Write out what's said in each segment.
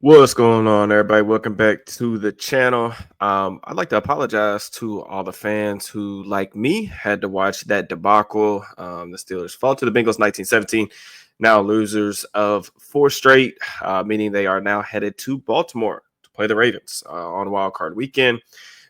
What's going on, everybody? Welcome back to the channel. I'd like to apologize to all the fans who, like me, had to watch that debacle. The Steelers fall to the Bengals 1917, now losers of four straight, meaning they are now headed to Baltimore to play the Ravens on Wild Card Weekend.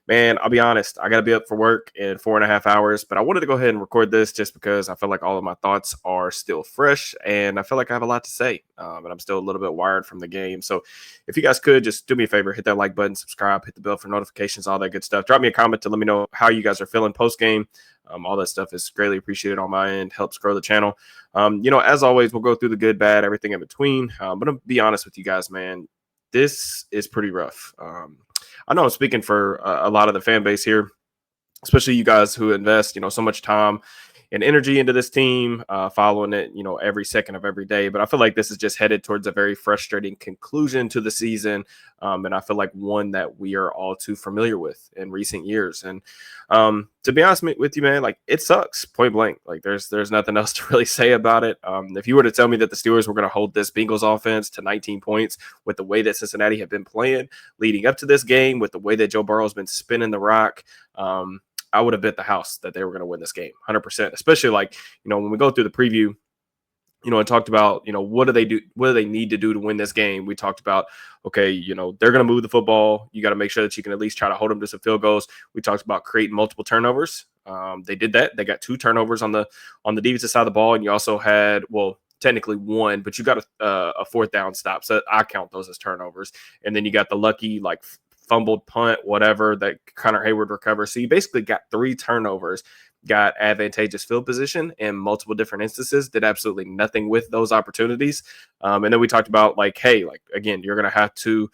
Man, I'll be honest, I got to be up for work in 4.5 hours, but I wanted to go ahead and record this just because I feel like all of my thoughts are still fresh and I feel like I have a lot to say. And I'm still a little bit wired from the game. So if you guys could just do me a favor, hit that like button, subscribe, hit the bell for notifications, all that good stuff. Drop me a comment to let me know how you guys are feeling post game. All that stuff is greatly appreciated on my end, helps grow the channel. As always, we'll go through the good, bad, everything in between. But I'll be honest with you guys, man, this is pretty rough. I know I'm speaking for a lot of the fan base here, especially you guys who invest, so much time and energy into this team, following it, every second of every day. But I feel like this is just headed towards a very frustrating conclusion to the season. And I feel like one that we are all too familiar with in recent years. And to be honest with you, man, like it sucks, point blank. Like there's nothing else to really say about it. If you were to tell me that the Steelers were going to hold this Bengals offense to 19 points with the way that Cincinnati have been playing leading up to this game, with the way that Joe Burrow has been spinning the rock, I would have bet the house that they were going to win this game 100%, especially when we go through the preview, and talked about, what do they do? What do they need to do to win this game? We talked about, okay, they're going to move the football. You got to make sure that you can at least try to hold them to some field goals. We talked about creating multiple turnovers. They did that. They got 2 turnovers on the defensive side of the ball. And you also had, technically 1, but you got a 4th down stop. So I count those as turnovers. And then you got the lucky, fumbled punt, whatever, that Connor Hayward recovers. So you basically got 3 turnovers, got advantageous field position in multiple different instances, did absolutely nothing with those opportunities. And then we talked about again, you're going to have to,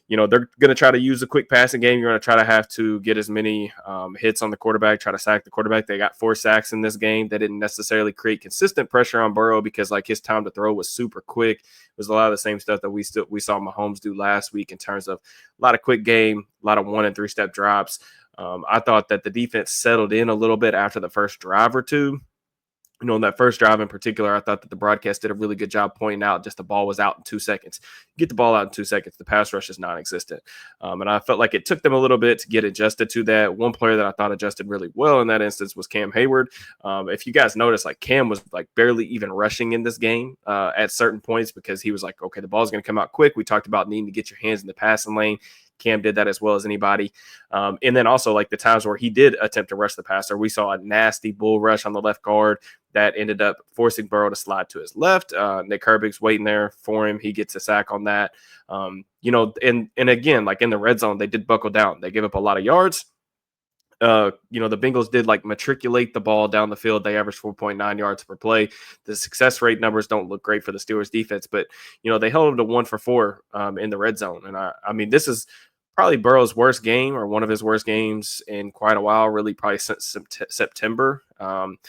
they're going to try to use a quick passing game. You're going to try to have to get as many hits on the quarterback, try to sack the quarterback. They got 4 sacks in this game. They didn't necessarily create consistent pressure on Burrow because his time to throw was super quick. It was a lot of the same stuff that we saw Mahomes do last week in terms of a lot of quick game, a lot of 1 and 3 step drops. I thought that the defense settled in a little bit after the first drive or two. On that first drive in particular, I thought that the broadcast did a really good job pointing out just the ball was out in 2 seconds. Get the ball out in 2 seconds. The pass rush is non-existent. And I felt like it took them a little bit to get adjusted to that. One player that I thought adjusted really well in that instance was Cam Hayward. If you guys notice, Cam was barely even rushing in this game at certain points because he was like, okay, the ball's going to come out quick. We talked about needing to get your hands in the passing lane. Cam did that as well as anybody. And then also the times where he did attempt to rush the passer, we saw a nasty bull rush on the left guard that ended up forcing Burrow to slide to his left. Nick Herbig's waiting there for him. He gets a sack on that. And again, in the red zone, they did buckle down. They gave up a lot of yards. The Bengals did matriculate the ball down the field. They averaged 4.9 yards per play. The success rate numbers don't look great for the Steelers defense, but they held them to 1 for 4 in the red zone. And I mean, this is probably Burrow's worst game or one of his worst games in quite a while, really probably since September. And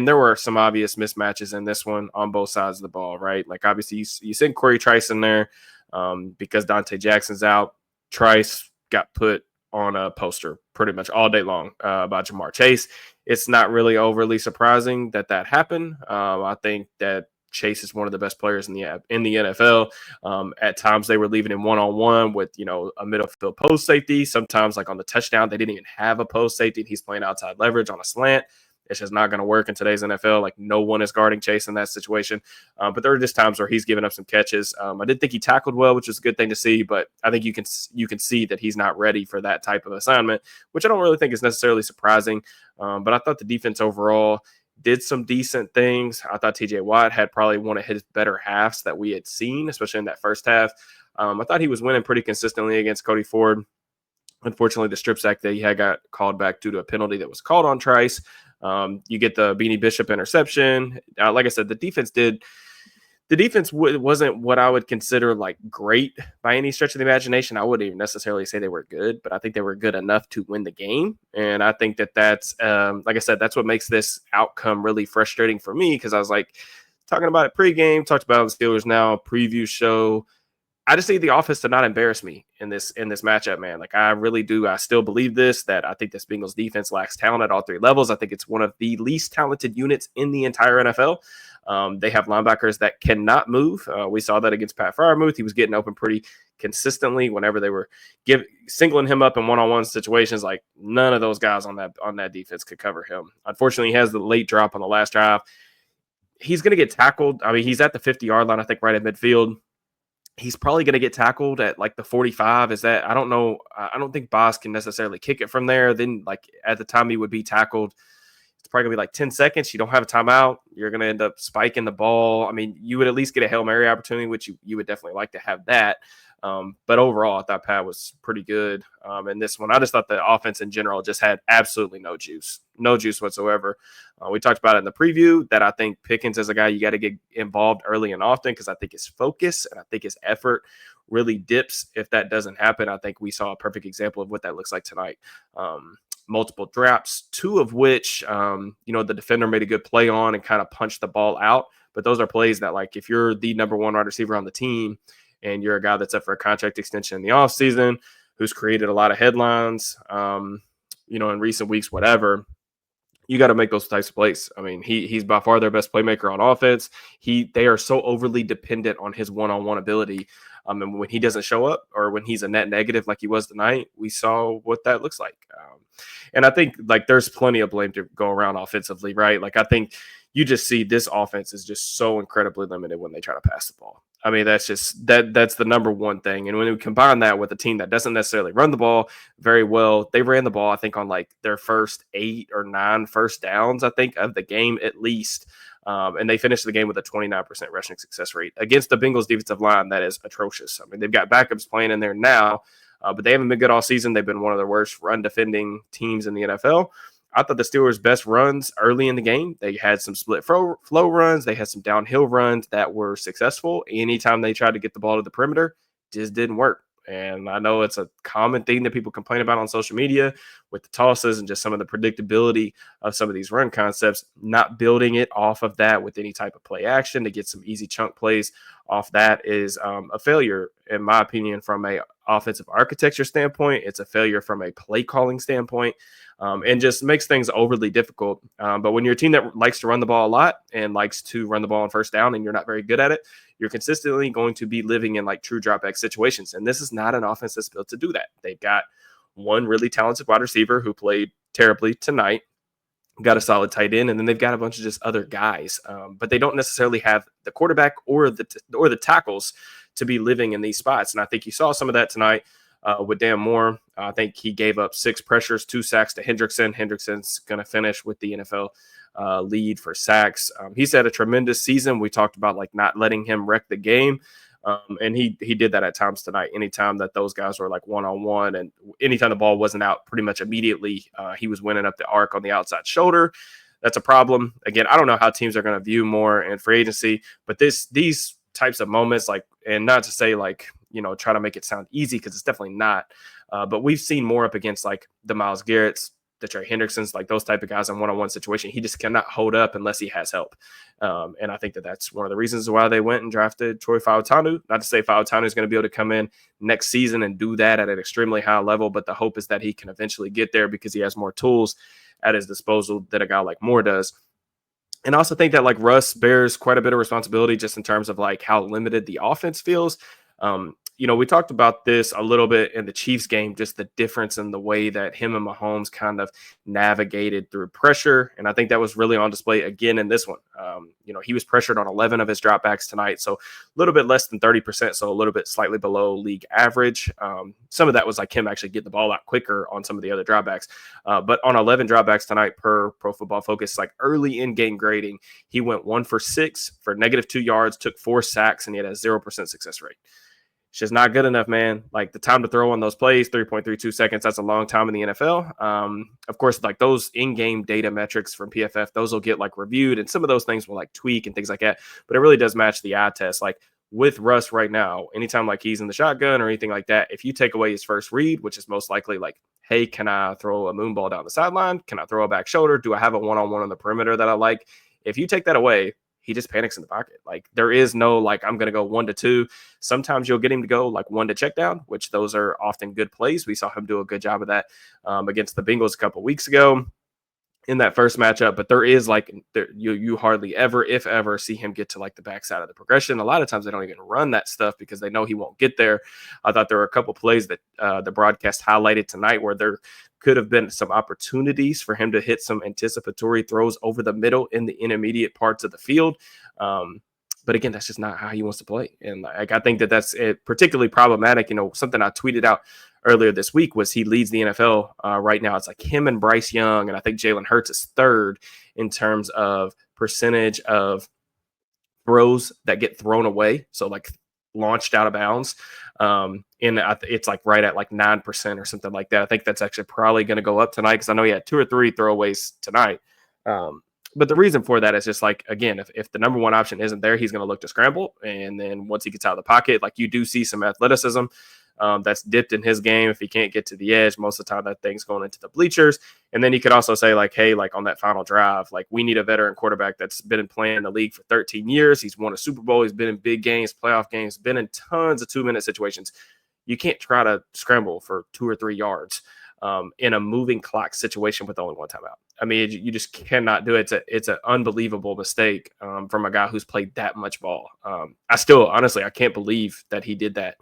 there were some obvious mismatches in this one on both sides of the ball, right? Obviously you send Corey Trice in there because Dante Jackson's out. Trice got put on a poster pretty much all day long about Jamar Chase. It's not really overly surprising that happened. I think that Chase is one of the best players in the NFL. At times they were leaving him one-on-one with, a middle field post safety. Sometimes on the touchdown, they didn't even have a post safety and he's playing outside leverage on a slant. It's just not going to work in today's NFL. No one is guarding Chase in that situation. But there are just times where he's giving up some catches. I did think he tackled well, which is a good thing to see. But I think you can see that he's not ready for that type of assignment, which I don't really think is necessarily surprising. But I thought the defense overall did some decent things. I thought TJ Watt had probably one of his better halves that we had seen, especially in that first half. I thought he was winning pretty consistently against Cody Ford. Unfortunately, the strip sack that he had got called back due to a penalty that was called on Trice. You get the Beanie Bishop interception. Like I said, the defense wasn't what I would consider great by any stretch of the imagination. I wouldn't even necessarily say they were good, but I think they were good enough to win the game. And I think that's, like I said, that's what makes this outcome really frustrating for me because I was talking about it pregame, talked about it on the Steelers Now preview show. I just need the offense to not embarrass me in this matchup, man. Like I really do. I still believe this, that I think this Bengals defense lacks talent at all three levels. I think it's one of the least talented units in the entire NFL. They have linebackers that cannot move. We saw that against Pat Freiermuth. He was getting open pretty consistently whenever they were singling him up in one-on-one situations. Like none of those guys on that defense could cover him. Unfortunately, he has the late drop on the last drive. He's going to get tackled. I mean, he's at the 50-yard line, I think, right at midfield. He's probably going to get tackled at like the 45. Is that, I don't know. I don't think Boss can necessarily kick it from there. Then, like, at the time he would be tackled, it's probably going to be like 10 seconds. You don't have a timeout. You're going to end up spiking the ball. I mean, you would at least get a Hail Mary opportunity, which you would definitely like to have that. But overall, I thought Pat was pretty good in this one. I just thought the offense in general just had absolutely no juice whatsoever. We talked about it in the preview that I think Pickens is a guy you got to get involved early and often because I think his focus and I think his effort really dips if that doesn't happen. I think we saw a perfect example of what that looks like tonight. Multiple drops, two of which, the defender made a good play on and kind of punched the ball out. But those are plays that, like, if you're the number one wide receiver on the team and you're a guy that's up for a contract extension in the offseason, who's created a lot of headlines, in recent weeks, whatever, you got to make those types of plays. I mean, he's by far their best playmaker on offense. They are so overly dependent on his one-on-one ability. And when he doesn't show up or when he's a net negative like he was tonight, we saw what that looks like. And I think, like, there's plenty of blame to go around offensively, right? Like, I think you just see this offense is just so incredibly limited when they try to pass the ball. I mean, that's the number one thing. And when we combine that with a team that doesn't necessarily run the ball very well, they ran the ball, I think, on like their first 8 or 9 first downs, I think, of the game at least. And they finished the game with a 29% rushing success rate against the Bengals defensive line. That is atrocious. I mean, they've got backups playing in there now, but they haven't been good all season. They've been one of the worst run defending teams in the NFL. I thought the Steelers' best runs early in the game, they had some split flow runs. They had some downhill runs that were successful. Anytime they tried to get the ball to the perimeter, just didn't work. And I know it's a common thing that people complain about on social media with the tosses and just some of the predictability of some of these run concepts, not building it off of that with any type of play action to get some easy chunk plays off that is a failure, in my opinion, from a offensive architecture standpoint. It's a failure from a play calling standpoint. And just makes things overly difficult. But when you're a team that likes to run the ball a lot and likes to run the ball on first down and you're not very good at it, you're consistently going to be living in like true drop back situations. And this is not an offense that's built to do that. They've got one really talented wide receiver who played terribly tonight, got a solid tight end, and then they've got a bunch of just other guys. But they don't necessarily have the quarterback or the tackles to be living in these spots. And I think you saw some of that tonight. With Dan Moore, I think he gave up 6 pressures, 2 sacks to Hendrickson. Hendrickson's going to finish with the NFL lead for sacks. He's had a tremendous season. We talked about like not letting him wreck the game. And he did that at times tonight. Anytime that those guys were like one-on-one and anytime the ball wasn't out pretty much immediately, he was winning up the arc on the outside shoulder. That's a problem. Again, I don't know how teams are going to view Moore in free agency, but these types of moments, like, and not to say like, try to make it sound easy because it's definitely not. But we've seen more up against like the Myles Garrett's, the Trey Hendricksons, like those type of guys in one-on-one situation. He just cannot hold up unless he has help. And I think that's one of the reasons why they went and drafted Troy Fautanu. Not to say Fautanu is going to be able to come in next season and do that at an extremely high level, but the hope is that he can eventually get there because he has more tools at his disposal than a guy like Moore does. And I also think that like Russ bears quite a bit of responsibility just in terms of like how limited the offense feels. We talked about this a little bit in the Chiefs game, just the difference in the way that him and Mahomes kind of navigated through pressure. And I think that was really on display again in this one. He was pressured on 11 of his dropbacks tonight, so a little bit less than 30%, so a little bit slightly below league average. Some of that was like him actually getting the ball out quicker on some of the other dropbacks. But on 11 dropbacks tonight per Pro Football Focus, like early in-game grading, he went 1 for 6 for -2 yards, took 4 sacks, and he had a 0% success rate. It's just not good enough, man. Like the time to throw on those plays, 3.32 seconds. That's a long time in the NFL. Of course, like those in-game data metrics from PFF, those will get like reviewed and some of those things will like tweak and things like that. But it really does match the eye test. Like with Russ right now, anytime like he's in the shotgun or anything like that, if you take away his first read, which is most likely like, hey, can I throw a moon ball down the sideline? Can I throw a back shoulder? Do I have a one-on-one on the perimeter that I like? If you take that away, he just panics in the pocket. Like there is no like I'm gonna go 1 to 2. Sometimes you'll get him to go like 1 to check down, which those are often good plays. We saw him do a good job of that against the Bengals a couple weeks ago in that first matchup, but there is like you hardly ever, if ever, see him get to like the backside of the progression. A lot of times they don't even run that stuff because they know he won't get there. I thought there were a couple plays that the broadcast highlighted tonight where there could have been some opportunities for him to hit some anticipatory throws over the middle in the intermediate parts of the field. But again, that's just not how he wants to play. And like I think that that's particularly problematic. You know, something I tweeted out earlier this week was he leads the NFL right now. It's like him and Bryce Young, and I think Jalen Hurts is third in terms of percentage of throws that get thrown away. So like launched out of bounds. And it's like right at like 9% or something like that. I think that's actually probably going to go up tonight because I know he had 2 or 3 throwaways tonight. But the reason for that is just like, again, if the number one option isn't there, he's going to look to scramble. And then once he gets out of the pocket, like you do see some athleticism that's dipped in his game. If he can't get to the edge, most of the time that thing's going into the bleachers. And then you could also say like, hey, like on that final drive, like we need a veteran quarterback that's been playing in the league for 13 years. He's won a Super Bowl. He's been in big games, playoff games, been in tons of 2-minute situations. You can't try to scramble for 2 or 3 yards in a moving clock situation with only one timeout. I mean, you just cannot do it. It's an unbelievable mistake from a guy who's played that much ball. I still, honestly, I can't believe that he did that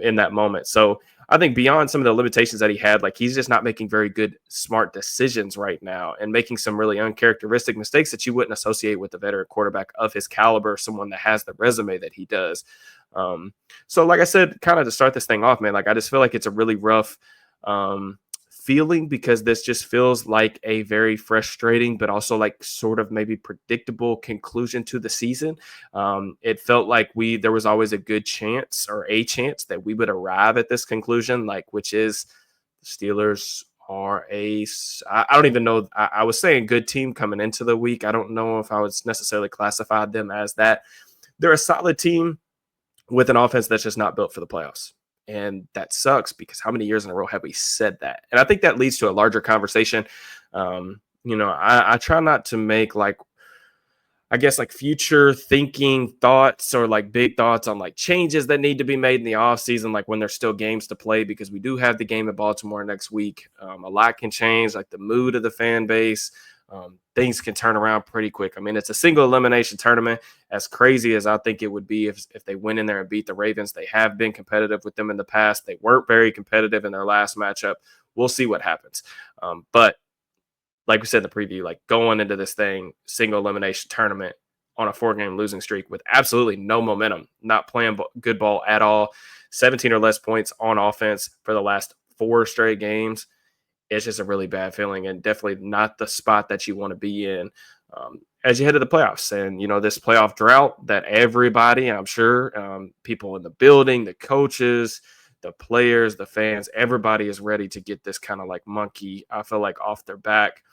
in that moment. So I think beyond some of the limitations that he had, like he's just not making very good, smart decisions right now and making some really uncharacteristic mistakes that you wouldn't associate with a veteran quarterback of his caliber, someone that has the resume that he does. So like I said, kind of to start this thing off, man, like I just feel like it's a really rough feeling because this just feels like a very frustrating, but also like sort of maybe predictable conclusion to the season. It felt like there was always a good chance or a chance that we would arrive at this conclusion, like, which is the Steelers are I don't even know. I was saying good team coming into the week. I don't know if I would necessarily classify them as that. They're a solid team with an offense that's just not built for the playoffs. And that sucks because how many years in a row have we said that? And I think that leads to a larger conversation. I try not to make like, I guess like future thinking thoughts or like big thoughts on like changes that need to be made in the offseason, like when there's still games to play, because we do have the game at Baltimore next week. A lot can change, like the mood of the fan base. Things can turn around pretty quick. I mean, it's a single elimination tournament. As crazy as I think it would be if they went in there and beat the Ravens, they have been competitive with them in the past. They weren't very competitive in their last matchup. We'll see what happens. But like we said in the preview, like going into this thing, single elimination tournament on a 4-game losing streak with absolutely no momentum, not playing good ball at all, 17 or less points on offense for the last 4 straight games. It's just a really bad feeling and definitely not the spot that you want to be in as you head to the playoffs. And, you know, this playoff drought that everybody, I'm sure, people in the building, the coaches, the players, the fans, everybody is ready to get this kind of like monkey, I feel like, off their back.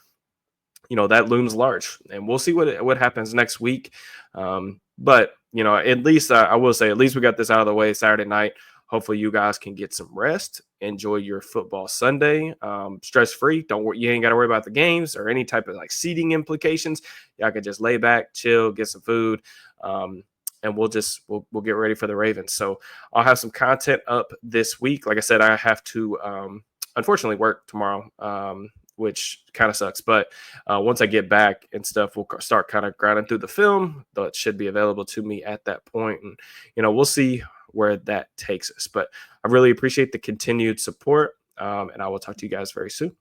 You know, that looms large. And we'll see what happens next week. But, you know, at least I will say, at least we got this out of the way Saturday night. Hopefully you guys can get some rest, enjoy your football Sunday, stress-free. Don't worry, you ain't got to worry about the games or any type of like seating implications. Y'all can just lay back, chill, get some food, and we'll get ready for the Ravens. So I'll have some content up this week. Like I said, I have to unfortunately work tomorrow, which kind of sucks. But once I get back and stuff, we'll start kind of grinding through the film, though it should be available to me at that point. And, you know, we'll see where that takes us. But I really appreciate the continued support, and I will talk to you guys very soon.